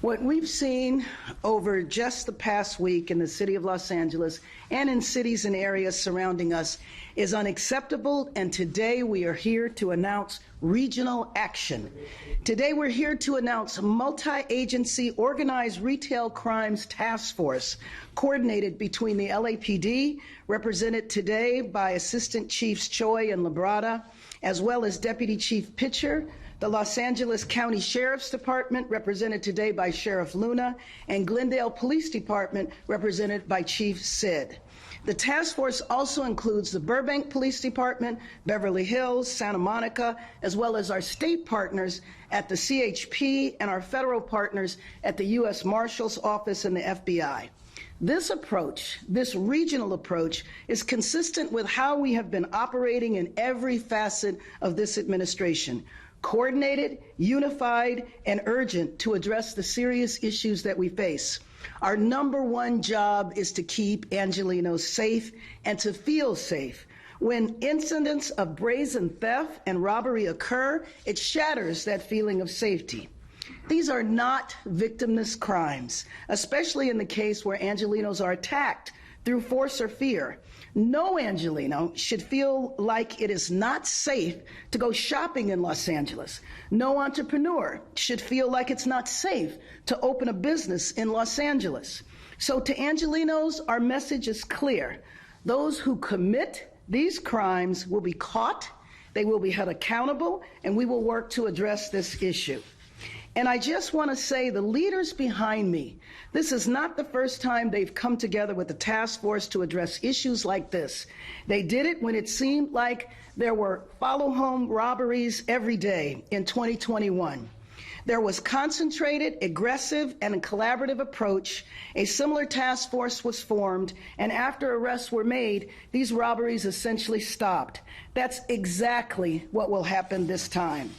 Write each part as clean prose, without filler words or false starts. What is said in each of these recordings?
What we've seen over just the past week in the city of Los Angeles and in cities and areas surrounding us is unacceptable, and today we are here to announce regional action. Today we're here to announce a multi-agency organized retail crimes task force coordinated between the LAPD, represented today by Assistant Chiefs Choi and Labrada, as well as Deputy Chief Pitcher, the Los Angeles County Sheriff's Department, represented today by Sheriff Luna, and Glendale Police Department, represented by Chief Sid. The task force also includes the Burbank Police Department, Beverly Hills, Santa Monica, as well as our state partners at the CHP and our federal partners at the U.S. Marshal's Office and the FBI. This approach, this regional approach, is consistent with how we have been operating in every facet of this administration. Coordinated, unified, and urgent to address the serious issues that we face. Our number one job is to keep Angelenos safe and to feel safe. When incidents of brazen theft and robbery occur, it shatters that feeling of safety. These are not victimless crimes, especially in the case where Angelenos are attacked through force or fear. No Angeleno should feel like it is not safe to go shopping in Los Angeles. No entrepreneur should feel like it's not safe to open a business in Los Angeles. So to Angelenos, our message is clear. Those who commit these crimes will be caught, they will be held accountable, and we will work to address this issue. And I just want to say the leaders behind me, this is not the first time they've come together with the task force to address issues like this. They did it when it seemed like there were follow-home robberies every day in 2021. There was concentrated, aggressive, and a collaborative approach. A similar task force was formed, and after arrests were made, these robberies essentially stopped. That's exactly what will happen this time.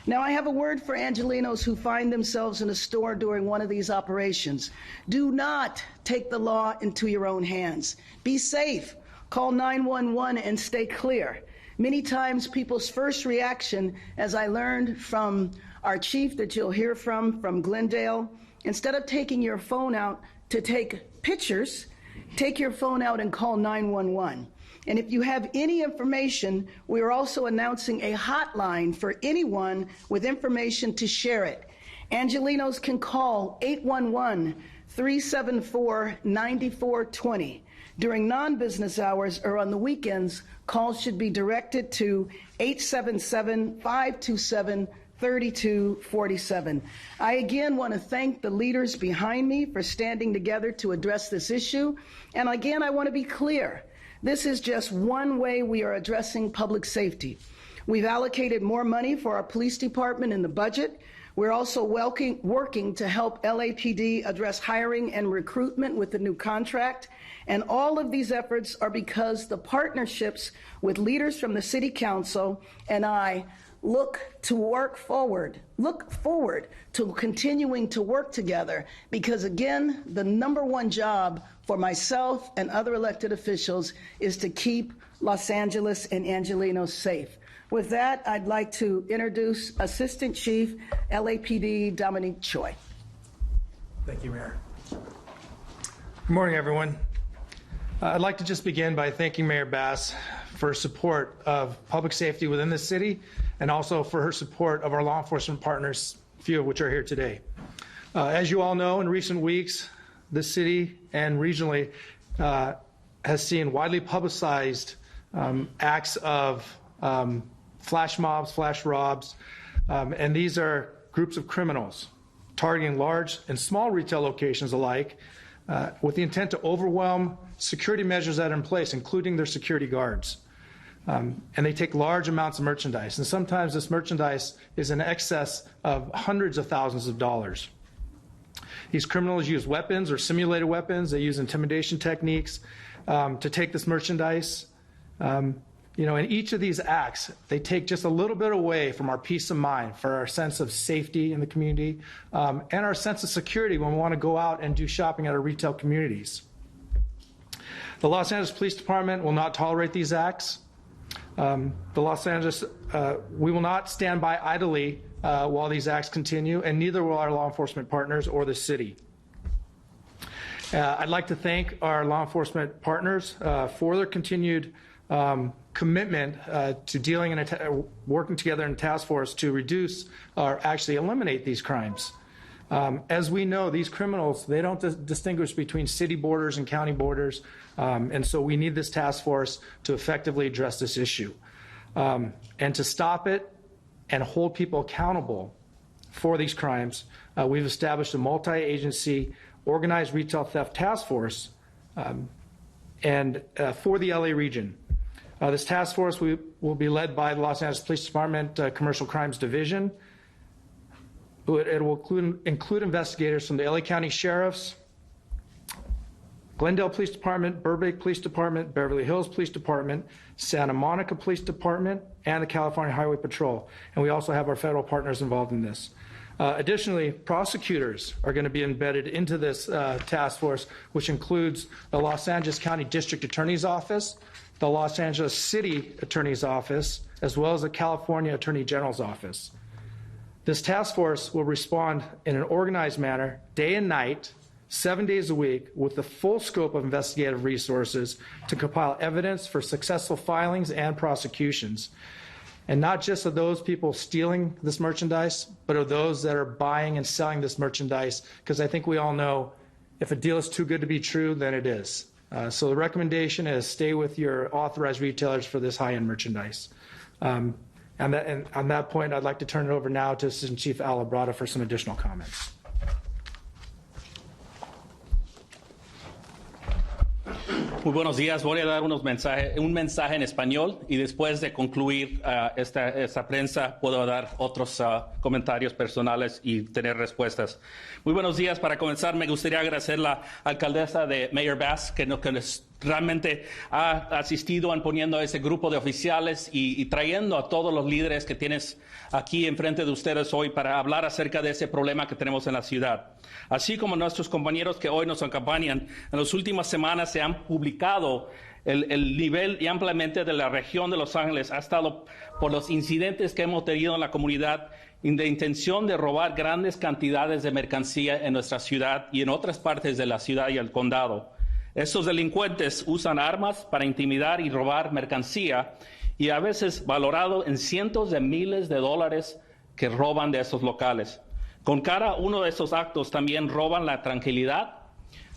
Now, I have a word for Angelenos who find themselves in a store during one of these operations. Do not take the law into your own hands. Be safe. Call 911 and stay clear. Many times people's first reaction, as I learned from our chief that you'll hear from Glendale, instead of taking your phone out to take pictures, take your phone out and call 911. And if you have any information, we are also announcing a hotline for anyone with information to share it. Angelenos can call 811-374-9420. During non-business hours or on the weekends, calls should be directed to 877-527-3247. I again want to thank the leaders behind me for standing together to address this issue. And again, I want to be clear. This is just one way we are addressing public safety. We've allocated more money for our police department in the budget. We're also working to help LAPD address hiring and recruitment with the new contract. And all of these efforts are because the partnerships with leaders from the City Council and I look forward to continuing to work together, because again, the number one job for myself and other elected officials is to keep Los Angeles and Angelenos safe. With that, I'd like to introduce Assistant Chief LAPD Dominique Choi. Thank you, Mayor. Good morning, everyone. I'd like to just begin by thanking Mayor Bass for support of public safety within the city, and also for her support of our law enforcement partners, few of which are here today. As you all know, in recent weeks, the city and regionally has seen widely publicized acts of flash mobs, flash robs, and these are groups of criminals targeting large and small retail locations alike with the intent to overwhelm security measures that are in place, including their security guards. And they take large amounts of merchandise, and sometimes this merchandise is in excess of hundreds of thousands of dollars. These criminals use weapons or simulated weapons. They use intimidation techniques to take this merchandise. In each of these acts, they take just a little bit away from our peace of mind, for our sense of safety in the community, and our sense of security when we want to go out and do shopping at our retail communities. The Los Angeles Police Department will not tolerate these acts. The Los Angeles, we will not stand by idly while these acts continue, and neither will our law enforcement partners or the city. I'd like to thank our law enforcement partners for their continued commitment to dealing and working together in a task force to reduce or actually eliminate these crimes. As we know, these criminals, they don't distinguish between city borders and county borders, and so we need this task force to effectively address this issue. And to stop it and hold people accountable for these crimes, we've established a multi-agency organized retail theft task force and for the LA region. This task force will be led by the Los Angeles Police Department Commercial Crimes Division. It will include investigators from the LA County Sheriffs, Glendale Police Department, Burbank Police Department, Beverly Hills Police Department, Santa Monica Police Department, and the California Highway Patrol. And we also have our federal partners involved in this. Additionally, prosecutors are going to be embedded into this task force, which includes the Los Angeles County District Attorney's Office, the Los Angeles City Attorney's Office, as well as the California Attorney General's Office. This task force will respond in an organized manner, day and night, 7 days a week, with the full scope of investigative resources to compile evidence for successful filings and prosecutions. And not just of those people stealing this merchandise, but of those that are buying and selling this merchandise, because I think we all know if a deal is too good to be true, then it is. So the recommendation is stay with your authorized retailers for this high-end merchandise. And on that point, I'd like to turn it over now to Assistant Chief Al Labrada for some additional comments. Muy buenos días. Voy a dar un mensaje en español y después de concluir esta prensa puedo dar otros comentarios personales y tener respuestas. Muy buenos días. Para comenzar, me gustaría agradecer a la alcaldesa de Mayor Bass que realmente ha asistido en poniendo ese grupo de oficiales y trayendo a todos los líderes que tienes aquí enfrente de ustedes hoy para hablar acerca de ese problema que tenemos en la ciudad. Así como nuestros compañeros que hoy nos acompañan, en las últimas semanas se han publicado el nivel y ampliamente de la región de Los Ángeles ha estado por los incidentes que hemos tenido en la comunidad de intención de robar grandes cantidades de mercancía en nuestra ciudad y en otras partes de la ciudad y el condado. Estos delincuentes usan armas para intimidar y robar mercancía y a veces valorado en cientos de miles de dólares que roban de esos locales. Con cada uno de esos actos también roban la tranquilidad,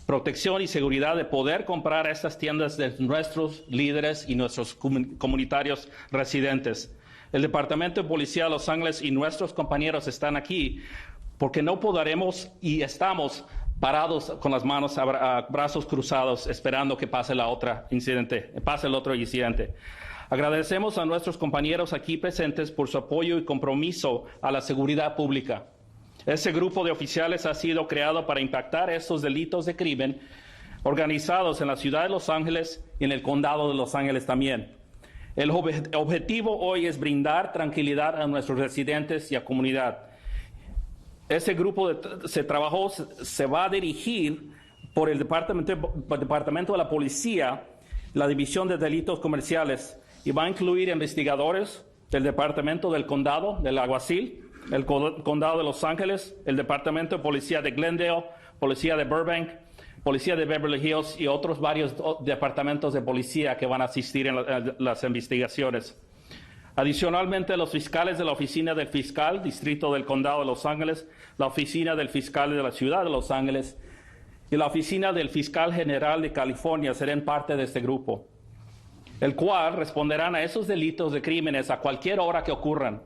protección y seguridad de poder comprar a estas tiendas de nuestros líderes y nuestros comunitarios residentes. El Departamento de Policía de Los Ángeles y nuestros compañeros están aquí porque no podremos y estamos parados con las manos brazos cruzados esperando que pase el otro incidente. Agradecemos a nuestros compañeros aquí presentes por su apoyo y compromiso a la seguridad pública. Ese grupo de oficiales ha sido creado para impactar estos delitos de crimen organizados en la ciudad de Los Ángeles y en el condado de Los Ángeles también. El objetivo hoy es brindar tranquilidad a nuestros residentes y a comunidad. Ese grupo se va a dirigir por el Departamento de la Policía, la División de Delitos Comerciales, y va a incluir investigadores del Departamento del Condado, del Alguacil, el Condado de Los Ángeles, el Departamento de Policía de Glendale, Policía de Burbank, Policía de Beverly Hills y otros varios departamentos de policía que van a asistir en las investigaciones. Adicionalmente, los fiscales de la Oficina del Fiscal, Distrito del Condado de Los Ángeles, la Oficina del Fiscal de la Ciudad de Los Ángeles y la Oficina del Fiscal General de California serán parte de este grupo, el cual responderán a esos delitos de crímenes a cualquier hora que ocurran,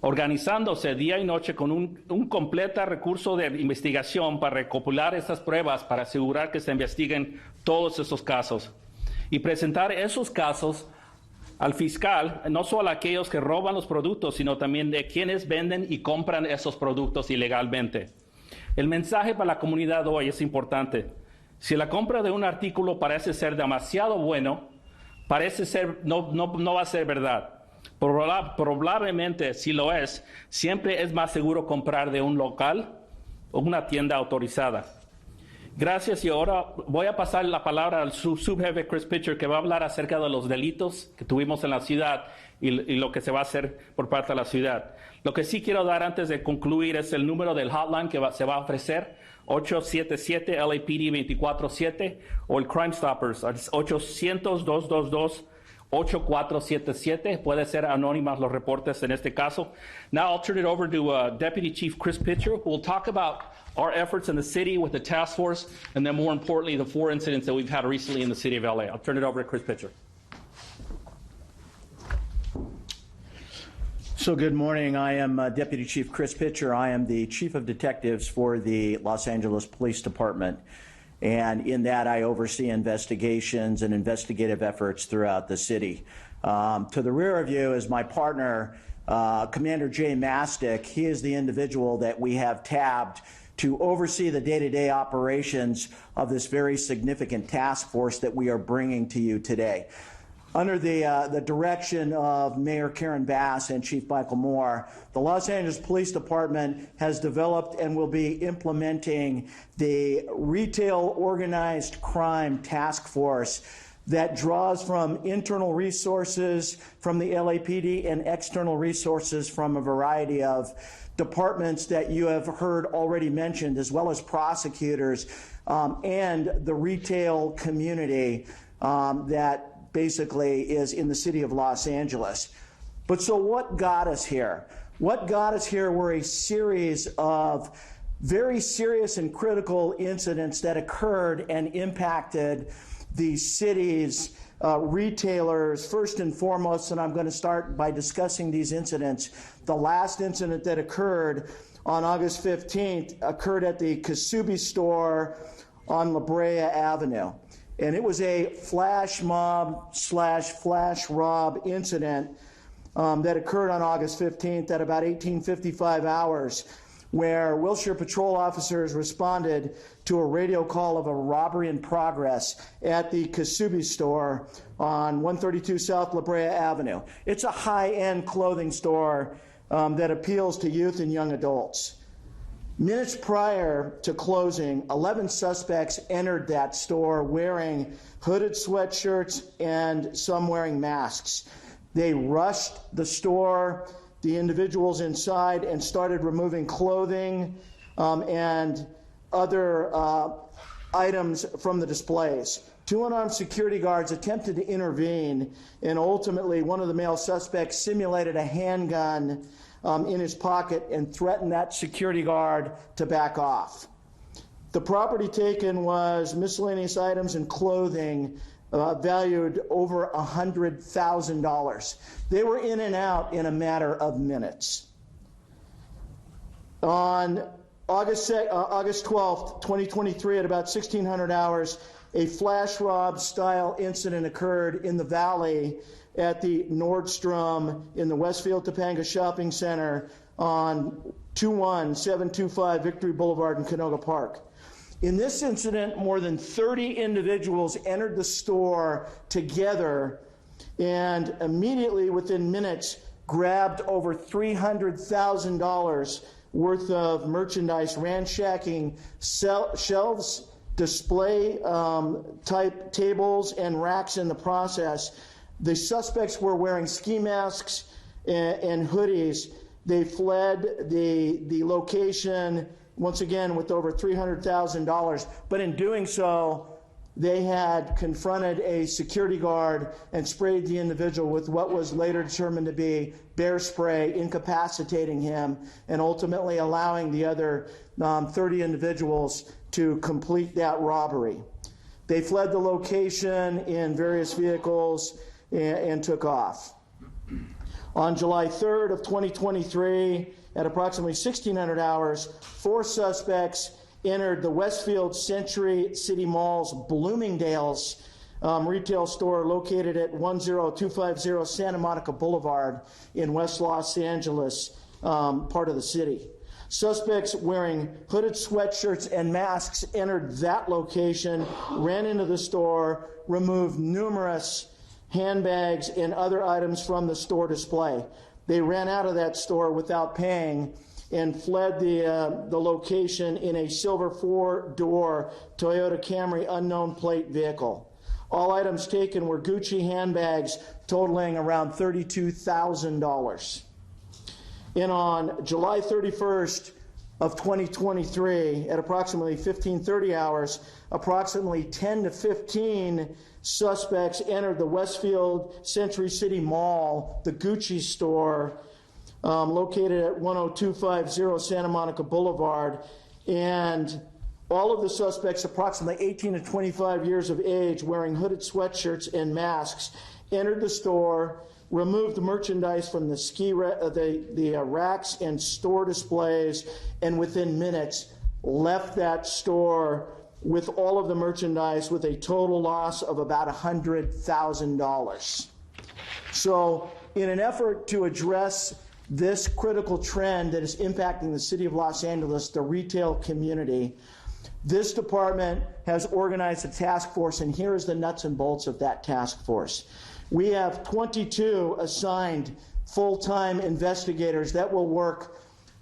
organizándose día y noche con un completo recurso de investigación para recopilar estas pruebas para asegurar que se investiguen todos esos casos y presentar esos casos al fiscal, no solo a aquellos que roban los productos, sino también de quienes venden y compran esos productos ilegalmente. El mensaje para la comunidad hoy es importante. Si la compra de un artículo parece ser demasiado bueno, parece ser no va a ser verdad. Probablemente, si lo es, siempre es más seguro comprar de un local o una tienda autorizada. Gracias, y ahora voy a pasar la palabra al subjefe Chris Pitcher, que va a hablar acerca de los delitos que tuvimos en la ciudad y lo que se va a hacer por parte de la ciudad. Lo que sí quiero dar antes de concluir es el número del hotline que se va a ofrecer, 877 LAPD 24/7, o el Crime Stoppers, 800-222-8477. Puede ser anónimas los reportes en este caso. Now I'll turn it over to Deputy Chief Chris Pitcher, who will talk about our efforts in the city with the task force, and then more importantly, the 4 incidents that we've had recently in the city of LA. I'll turn it over to Chris Pitcher. So good morning. I am Deputy Chief Chris Pitcher. I am the Chief of Detectives for the Los Angeles Police Department. And in that, I oversee investigations and investigative efforts throughout the city. To the rear of you is my partner, Commander Jay Mastick. He is the individual that we have tabbed to oversee the day-to-day operations of this very significant task force that we are bringing to you today. Under the direction of Mayor Karen Bass and Chief Michael Moore, the Los Angeles Police Department has developed and will be implementing the Retail Organized Crime Task Force that draws from internal resources from the LAPD and external resources from a variety of departments that you have heard already mentioned, as well as prosecutors and the retail community that basically is in the city of Los Angeles. But so what got us here? What got us here were a series of very serious and critical incidents that occurred and impacted the city's retailers first and foremost, and I'm going to start by discussing these incidents. The last incident that occurred on August 15th occurred at the Kasubi store on La Brea Avenue. And it was a flash mob / flash rob incident that occurred on August 15th at about 18:55 hours, where Wilshire patrol officers responded to a radio call of a robbery in progress at the Kasubi store on 132 South La Brea Avenue. It's a high-end clothing store that appeals to youth and young adults. Minutes prior to closing, 11 suspects entered that store wearing hooded sweatshirts and some wearing masks. They rushed the store, the individuals inside, and started removing clothing and other items from the displays. 2 unarmed security guards attempted to intervene, and ultimately one of the male suspects simulated a handgun in his pocket and threatened that security guard to back off. The property taken was miscellaneous items and clothing valued over $100,000. They were in and out in a matter of minutes. On August 12th, 2023, at about 1600 hours, a flash rob style incident occurred in the Valley at the Nordstrom in the Westfield Topanga Shopping Center on 21725 Victory Boulevard in Canoga Park. In this incident, more than 30 individuals entered the store together and immediately within minutes grabbed over $300,000 worth of merchandise, ransacking shelves, display type tables, and racks in the process. The suspects were wearing ski masks and hoodies. They fled the location, once again, with over $300,000. But in doing so, they had confronted a security guard and sprayed the individual with what was later determined to be bear spray, incapacitating him, and ultimately allowing the other 30 individuals to complete that robbery. They fled the location in various vehicles and took off. On July 3rd of 2023, at approximately 1600 hours, 4 suspects entered the Westfield Century City Mall's Bloomingdale's retail store located at 10250 Santa Monica Boulevard in West Los Angeles, part of the city. Suspects wearing hooded sweatshirts and masks entered that location, ran into the store, removed numerous handbags and other items from the store display. They ran out of that store without paying and fled the location in a silver 4-door Toyota Camry unknown plate vehicle. All items taken were Gucci handbags totaling around $32,000. And on July 31st of 2023, at approximately 15:30 hours, approximately 10 to 15 suspects entered the Westfield Century City Mall, the Gucci store, located at 10250 Santa Monica Boulevard, and all of the suspects, approximately 18 to 25 years of age, wearing hooded sweatshirts and masks, entered the store, removed the merchandise from the racks and store displays, and within minutes left that store with all of the merchandise with a total loss of about $100,000. So in an effort to address this critical trend that is impacting the city of Los Angeles, the retail community, this department has organized a task force, and here is the nuts and bolts of that task force. We have 22 assigned full-time investigators that will work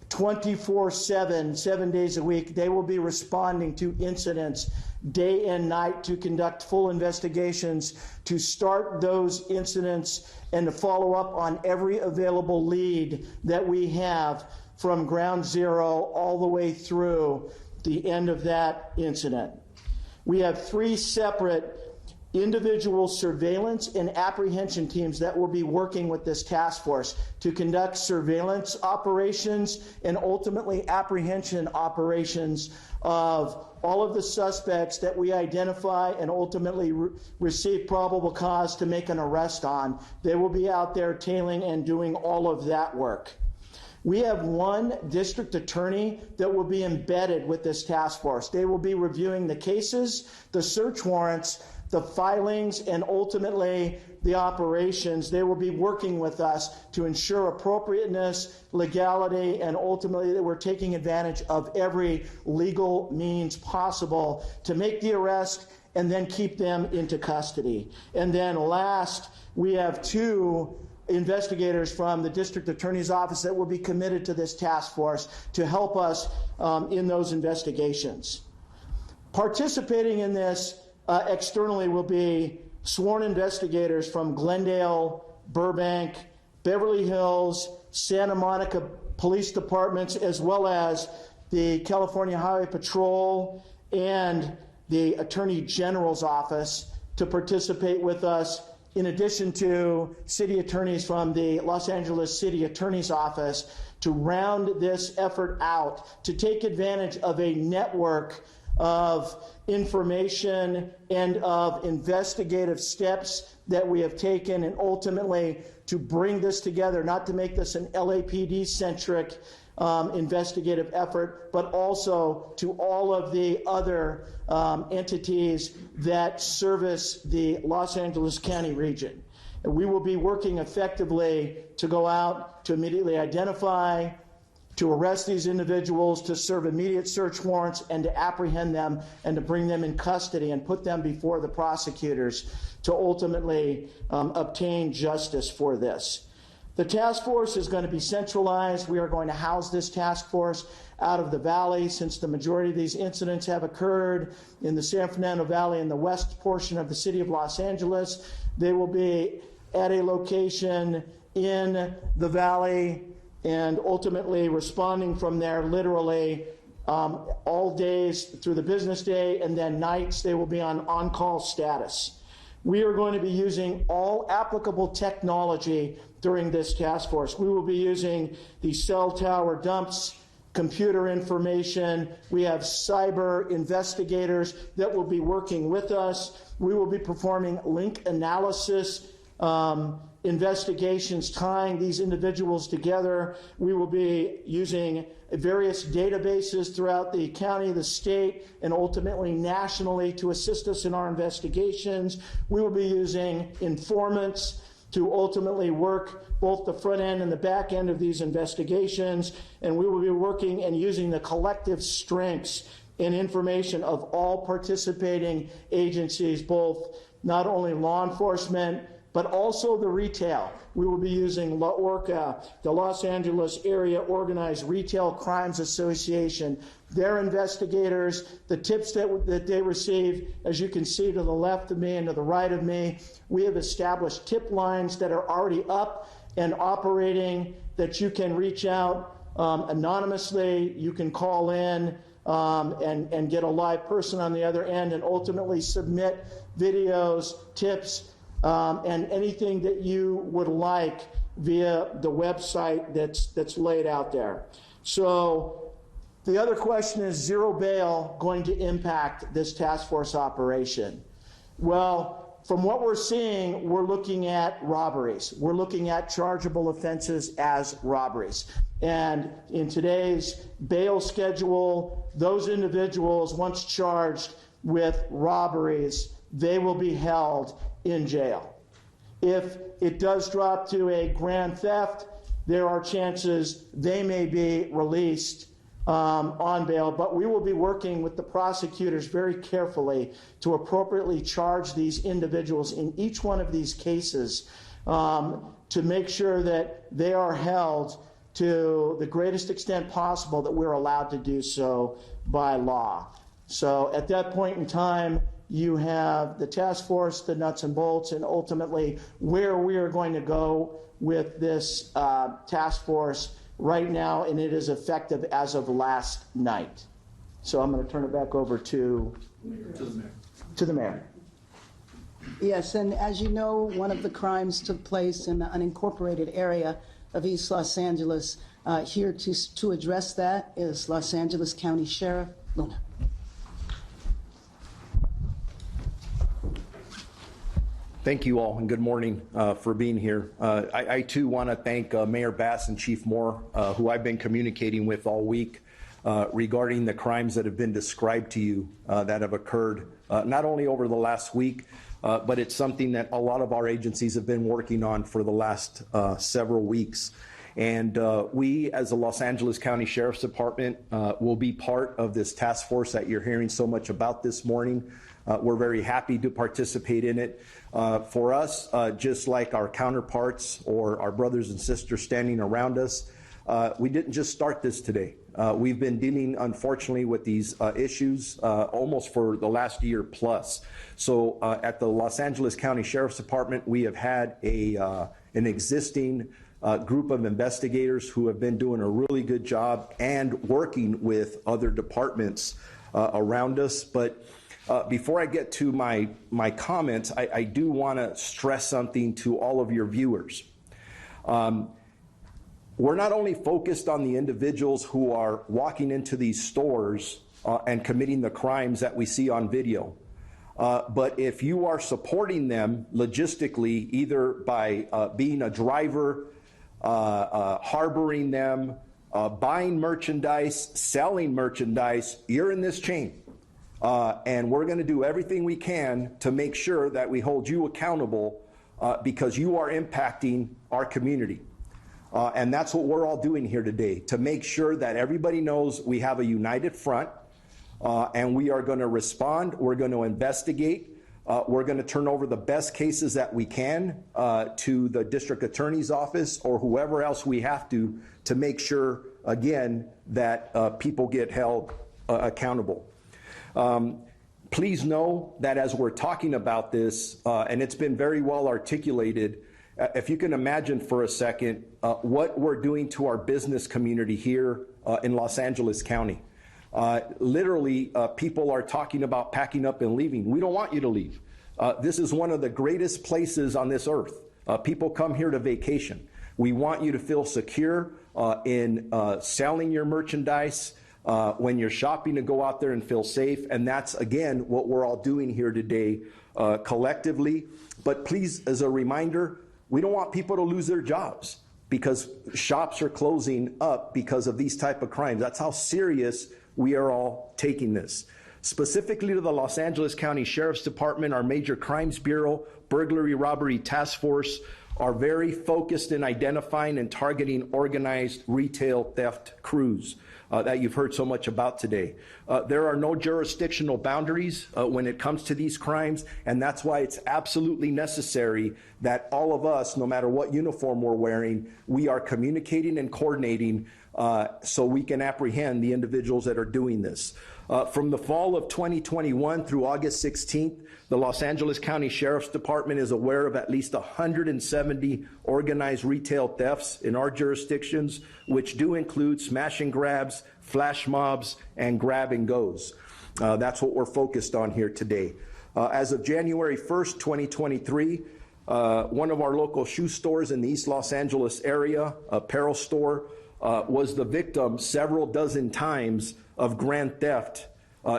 24/7, 7 days a week. They will be responding to incidents day and night to conduct full investigations, to start those incidents, and to follow up on every available lead that we have from ground zero all the way through the end of that incident. We have 3 separate individual surveillance and apprehension teams that will be working with this task force to conduct surveillance operations and ultimately apprehension operations of all of the suspects that we identify and ultimately receive probable cause to make an arrest on. They will be out there tailing and doing all of that work. We have 1 district attorney that will be embedded with this task force. They will be reviewing the cases, the search warrants, the filings, and ultimately the operations. They will be working with us to ensure appropriateness, legality, and ultimately that we're taking advantage of every legal means possible to make the arrest and then keep them into custody. And then last, we have 2 investigators from the district attorney's office that will be committed to this task force to help us in those investigations. Participating in this externally will be sworn investigators from Glendale, Burbank, Beverly Hills, Santa Monica police departments, as well as the California Highway Patrol and the Attorney General's office to participate with us, in addition to city attorneys from the Los Angeles City Attorney's Office, to round this effort out, to take advantage of a network of information and of investigative steps that we have taken, and ultimately to bring this together, not to make this an LAPD-centric investigative effort, but also to all of the other entities that service the Los Angeles County region. And we will be working effectively to go out to immediately identify, to arrest these individuals, to serve immediate search warrants, and to apprehend them and to bring them in custody and put them before the prosecutors to ultimately obtain justice for this. The task force is going to be centralized. We are going to house this task force out of the valley, since the majority of these incidents have occurred in the San Fernando Valley in the west portion of the city of Los Angeles. They will be at a location in the valley and ultimately responding from there literally all days through the business day, and then nights they will be on on-call status. We are going to be using all applicable technology during this task force. We will be using the cell tower dumps, computer information. We have cyber investigators that will be working with us. We will be performing link analysis investigations tying these individuals together. We will be using various databases throughout the county, the state, and ultimately nationally to assist us in our investigations. We will be using informants to ultimately work both the front end and the back end of these investigations. And we will be working and using the collective strengths and information of all participating agencies, both not only law enforcement, but also the retail. We will be using LAORCA, the Los Angeles Area Organized Retail Crimes Association, their investigators, the tips that they receive. As you can see to the left of me and to the right of me, we have established tip lines that are already up and operating, that you can reach out anonymously. You can call in and get a live person on the other end, and ultimately submit videos, tips, and anything that you would like via the website that's laid out there. So the other question is, zero bail going to impact this task force operation? Well, from what we're seeing, we're looking at robberies. We're looking at chargeable offenses as robberies. And in today's bail schedule, those individuals, once charged with robberies, they will be held in jail. If it does drop to a grand theft, there are chances they may be released on bail, but we will be working with the prosecutors very carefully to appropriately charge these individuals in each one of these cases to make sure that they are held to the greatest extent possible that we're allowed to do so by law. So at that point in time, you have the task force, the nuts and bolts, and ultimately where we are going to go with this task force right now, and it is effective as of last night. So I'm going to turn it back over to the mayor. Yes, and as you know, one of the crimes took place in the unincorporated area of East Los Angeles. Here to address that is Los Angeles County Sheriff Luna. Thank you all, and good morning for being here. I too want to thank Mayor Bass and Chief Moore, who I've been communicating with all week regarding the crimes that have been described to you that have occurred not only over the last week, but it's something that a lot of our agencies have been working on for the last several weeks. And we, as the Los Angeles County Sheriff's Department, will be part of this task force that you're hearing so much about this morning. We're very happy to participate in it. For us, just like our counterparts or our brothers and sisters standing around us, we didn't just start this today. We've been dealing, unfortunately, with these issues almost for the last year plus. So at the Los Angeles County Sheriff's Department, we have had an existing group of investigators who have been doing a really good job and working with other departments around us. But before I get to my comments, I do want to stress something to all of your viewers. We're not only focused on the individuals who are walking into these stores and committing the crimes that we see on video, but if you are supporting them logistically, either by being a driver, harboring them, buying merchandise, selling merchandise, you're in this chain. And we're going to do everything we can to make sure that we hold you accountable because you are impacting our community. And that's what we're all doing here today, to make sure that everybody knows we have a united front and we are going to respond. We're going to investigate. We're going to turn over the best cases that we can to the district attorney's office or whoever else we have to make sure, again, that people get held accountable. Please know that as we're talking about this, and it's been very well articulated, if you can imagine for a second what we're doing to our business community here in Los Angeles County. Literally, people are talking about packing up and leaving. We don't want you to leave. This is one of the greatest places on this earth. People come here to vacation. We want you to feel secure in selling your merchandise, when you're shopping, to go out there and feel safe. And that's, again, what we're all doing here today collectively. But please, as a reminder, we don't want people to lose their jobs because shops are closing up because of these type of crimes. That's how serious we are all taking this. Specifically to the Los Angeles County Sheriff's Department, our Major Crimes Bureau, Burglary Robbery Task Force are very focused in identifying and targeting organized retail theft crews. that you've heard so much about today. There are no jurisdictional boundaries when it comes to these crimes, and that's why it's absolutely necessary that all of us, no matter what uniform we're wearing, we are communicating and coordinating so we can apprehend the individuals that are doing this. From the fall of 2021 through August 16th, the Los Angeles County Sheriff's Department is aware of at least 170 organized retail thefts in our jurisdictions, which do include smash and grabs, flash mobs, and grab and goes. That's what we're focused on here today. As of January 1st, 2023, one of our local shoe stores in the East Los Angeles area, apparel store, was the victim several dozen times of grand theft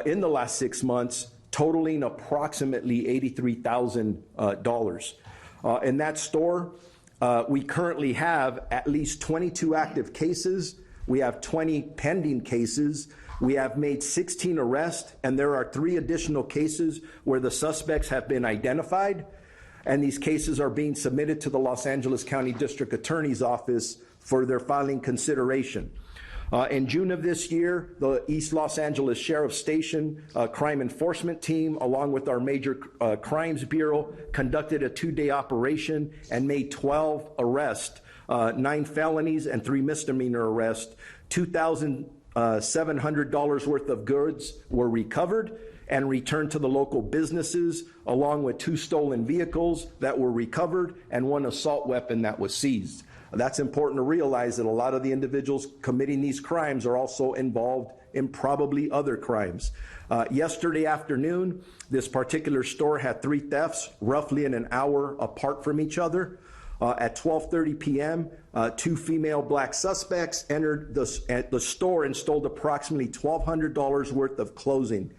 in the last 6 months, totaling approximately $83,000. In that store, we currently have at least 22 active cases. We have 20 pending cases. We have made 16 arrests, and there are 3 additional cases where the suspects have been identified, and these cases are being submitted to the Los Angeles County District Attorney's Office for their filing consideration. In June of this year, the East Los Angeles Sheriff Station Crime Enforcement Team, along with our Major Crimes Bureau, conducted a 2-day operation and made 12 arrests, 9 felonies and 3 misdemeanor arrests. $2,700 worth of goods were recovered and returned to the local businesses, along with 2 stolen vehicles that were recovered and 1 assault weapon that was seized. That's important to realize that a lot of the individuals committing these crimes are also involved in probably other crimes. Yesterday afternoon, this particular store had 3 thefts, roughly in an hour apart from each other. At 12:30 p.m., 2 female black suspects entered the store and stole approximately $1,200 worth of clothing.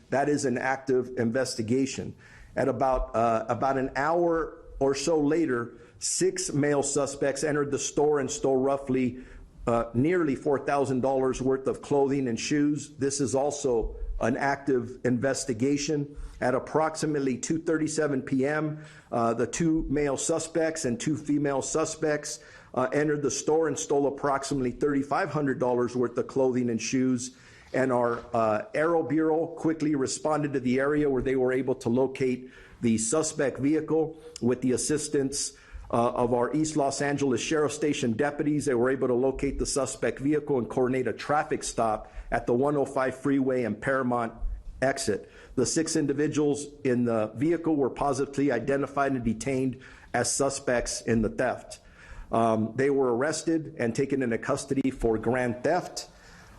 That is an active investigation. At about an hour or so later, 6 male suspects entered the store and stole roughly nearly $4,000 worth of clothing and shoes. This is also an active investigation. At approximately 2:37 p.m., the 2 male suspects and 2 female suspects entered the store and stole approximately $3,500 worth of clothing and shoes. And our Aero Bureau quickly responded to the area, where they were able to locate the suspect vehicle with the assistance of our East Los Angeles Sheriff Station deputies. They were able to locate the suspect vehicle and coordinate a traffic stop at the 105 freeway and Paramount exit. The 6 individuals in the vehicle were positively identified and detained as suspects in the theft. They were arrested and taken into custody for grand theft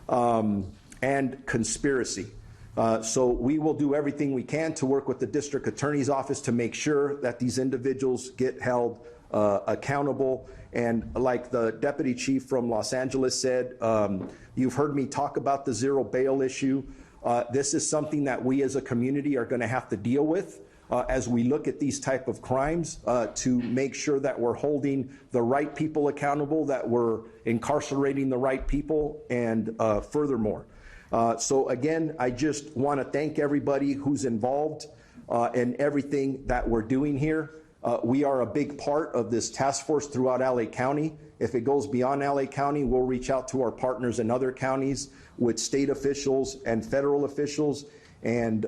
and conspiracy. So we will do everything we can to work with the district attorney's office to make sure that these individuals get held accountable. And like the deputy chief from Los Angeles said, you've heard me talk about the zero bail issue. This is something that we as a community are going to have to deal with as we look at these type of crimes to make sure that we're holding the right people accountable, that we're incarcerating the right people, and furthermore. So again, I just want to thank everybody who's involved in everything that we're doing here. We are a big part of this task force throughout LA County. If it goes beyond LA County, we'll reach out to our partners in other counties with state officials and federal officials. And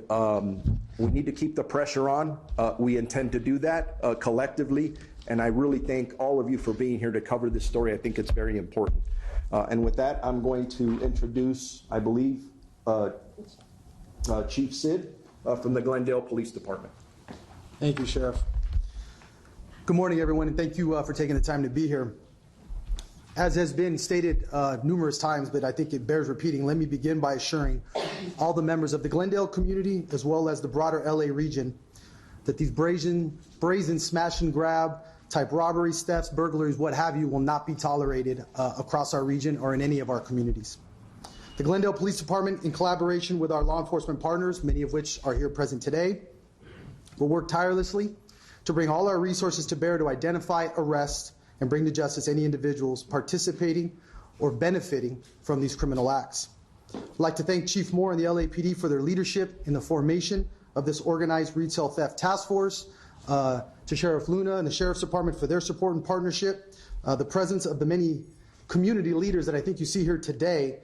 we need to keep the pressure on. We intend to do that collectively. And I really thank all of you for being here to cover this story. I think it's very important. And with that, I'm going to introduce, I believe, Chief Sid from the Glendale Police Department. Thank you, Sheriff. Good morning, everyone, and thank you for taking the time to be here. As has been stated numerous times, but I think it bears repeating, let me begin by assuring all the members of the Glendale community, as well as the broader LA region, that these brazen smash and grab type robberies, thefts, burglaries, what have you, will not be tolerated across our region or in any of our communities. The Glendale Police Department, in collaboration with our law enforcement partners, many of which are here present today, will work tirelessly to bring all our resources to bear to identify, arrest, and bring to justice any individuals participating or benefiting from these criminal acts. I'd like to thank Chief Moore and the LAPD for their leadership in the formation of this organized retail theft task force, to Sheriff Luna and the Sheriff's Department for their support and partnership, the presence of the many community leaders that I think you see here today,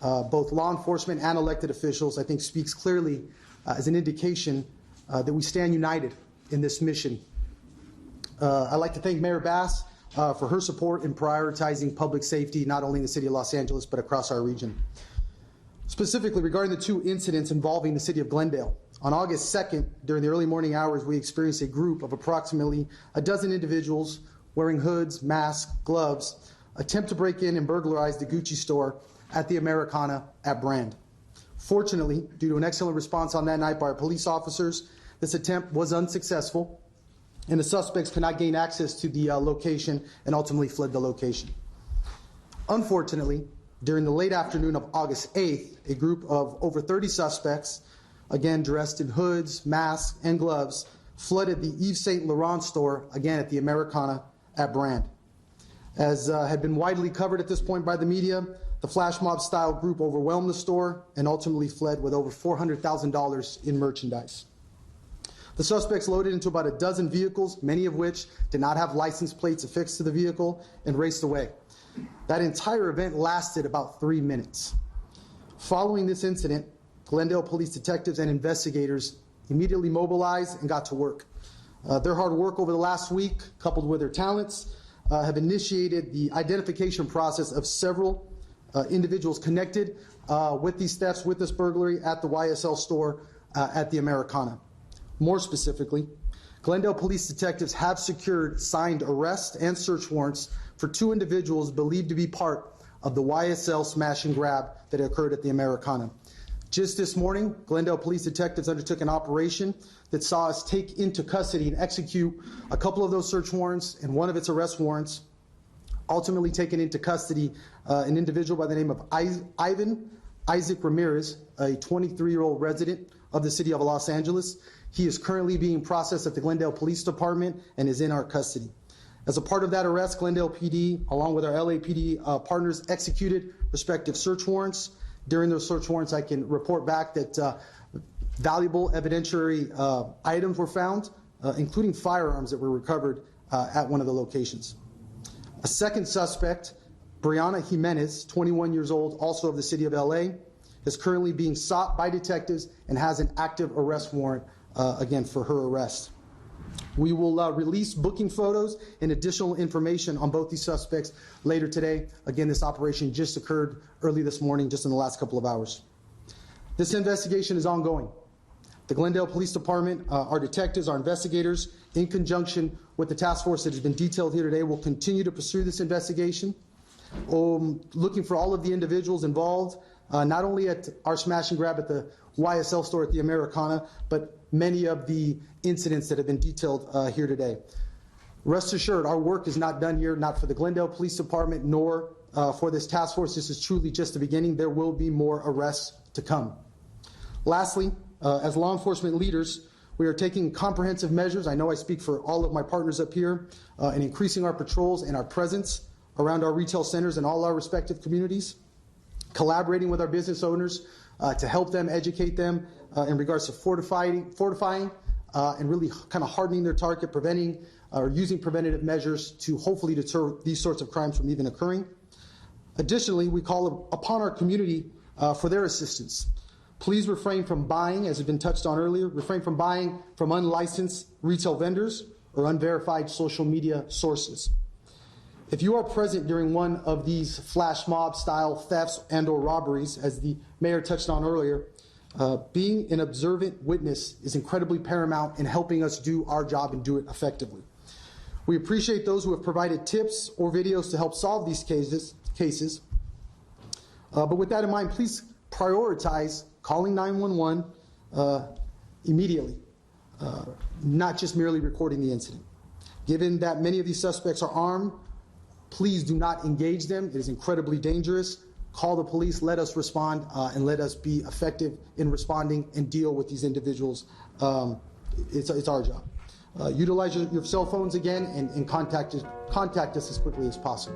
both law enforcement and elected officials, I think speaks clearly as an indication that we stand united in this mission. I'd like to thank Mayor Bass for her support in prioritizing public safety, not only in the city of Los Angeles, but across our region. Specifically, regarding the two incidents involving the city of Glendale, on August 2nd, during the early morning hours, we experienced a group of approximately a dozen individuals wearing hoods, masks, gloves, attempt to break in and burglarize the Gucci store at the Americana at Brand. Fortunately, due to an excellent response on that night by our police officers, this attempt was unsuccessful, and the suspects could not gain access to the location and ultimately fled the location. Unfortunately, during the late afternoon of August 8th, a group of over 30 suspects, again dressed in hoods, masks, and gloves, flooded the Yves Saint Laurent store, again at the Americana at Brand. As had been widely covered at this point by the media, the flash mob style group overwhelmed the store and ultimately fled with over $400,000 in merchandise. The suspects loaded into about a dozen vehicles, many of which did not have license plates affixed to the vehicle, and raced away. That entire event lasted about 3 minutes. Following this incident, Glendale police detectives and investigators immediately mobilized and got to work. Their hard work over the last week, coupled with their talents, have initiated the identification process of several individuals connected with these thefts, with this burglary at the YSL store at the Americana. More specifically, Glendale police detectives have secured signed arrest and search warrants for 2 individuals believed to be part of the YSL smash and grab that occurred at the Americana. Just this morning, Glendale police detectives undertook an operation that saw us take into custody and execute a couple of those search warrants and one of its arrest warrants, ultimately taken into custody an individual by the name of Ivan Isaac Ramirez, a 23-year-old resident of the city of Los Angeles. He is currently being processed at the Glendale Police Department and is in our custody. As a part of that arrest, Glendale PD, along with our LAPD partners, executed respective search warrants. During those search warrants, I can report back that valuable evidentiary items were found, including firearms that were recovered at one of the locations. A second suspect, Brianna Jimenez, 21 years old, also of the city of LA, is currently being sought by detectives and has an active arrest warrant, again, for her arrest. We will release booking photos and additional information on both these suspects later today. Again, this operation just occurred early this morning, just in the last couple of hours. This investigation is ongoing. The Glendale Police Department, our detectives, our investigators, in conjunction with the task force that has been detailed here today, will continue to pursue this investigation, looking for all of the individuals involved, not only at our smash and grab at the YSL store at the Americana, but many of the incidents that have been detailed here today. Rest assured, our work is not done here, not for the Glendale Police Department, nor for this task force. This is truly just the beginning. There will be more arrests to come. Lastly, as law enforcement leaders, we are taking comprehensive measures. I know I speak for all of my partners up here in increasing our patrols and our presence around our retail centers and all our respective communities, collaborating with our business owners to help them, educate them in regards to fortifying and really kind of hardening their target, preventing or using preventative measures to hopefully deter these sorts of crimes from even occurring. Additionally, we call upon our community for their assistance. Please refrain from buying, as has been touched on earlier, refrain from buying from unlicensed retail vendors or unverified social media sources. If you are present during one of these flash mob style thefts and or robberies, as the mayor touched on earlier, being an observant witness is incredibly paramount in helping us do our job and do it effectively. We appreciate those who have provided tips or videos to help solve these cases. But with that in mind, please prioritize calling 911 immediately, not just merely recording the incident. Given that many of these suspects are armed, please do not engage them. It is incredibly dangerous. Call the police, let us respond, and let us be effective in responding and deal with these individuals. It's our job. Utilize your cell phones again and contact us as quickly as possible.